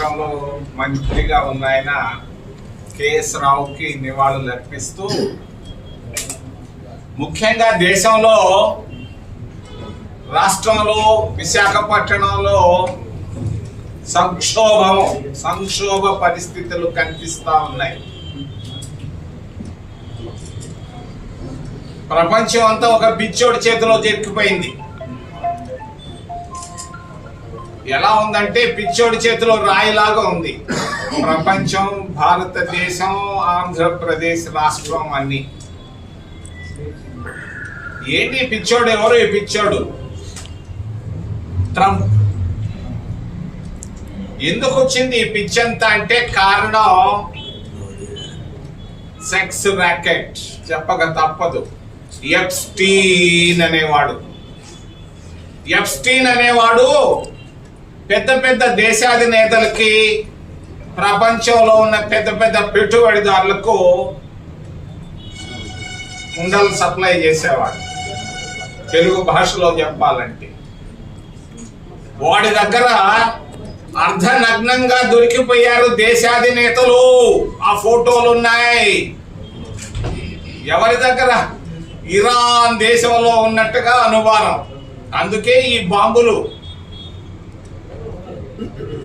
కేంద్రంలో మంత్రిగా ఉన్న ఆయన కేఎస్ రావుకి నివాళులు అర్పిస్తూ ముఖ్యంగా దేశంలో రాష్ట్రంలో విశాఖపట్నంలో సంక్షోభ పరిస్థితులు కనిపిస్తా ఉన్నాయి. ప్రపంచం అంతా ఒక పిచ్చోడి చేతిలో చిక్కిపోయింది. ఎలా ఉందంటే పిచ్చోడి చేతిలో రాయిలాగా ఉంది ప్రపంచం, భారతదేశం, ఆంధ్రప్రదేశ్ రాష్ట్రం అన్ని. ఏంటి పిచ్చోడు? ఎవరు ఈ పిచ్చోడు? ట్రంప్. ఎందుకు వచ్చింది ఈ పిచ్చంతా అంటే కారణం సెక్స్ ర్యాకెట్, చెప్పక తప్పదు. ఎప్స్టీన్ అనేవాడు పెద్ద పెద్ద దేశాధినేతలకి, ప్రపంచంలో ఉన్న పెద్ద పెద్ద పెట్టుబడిదారులకు ఉండలు సప్లై చేసేవాడు. తెలుగు భాషలో చెప్పాలంటే వాడి దగ్గర అర్ధనగ్నంగా దొరికిపోయారు దేశాధినేతలు. ఆ ఫోటోలు ఉన్నాయి. ఎవరి దగ్గర? ఇరాన్ దేశంలో ఉన్నట్టుగా అనుమానం. అందుకే ఈ బాంబులు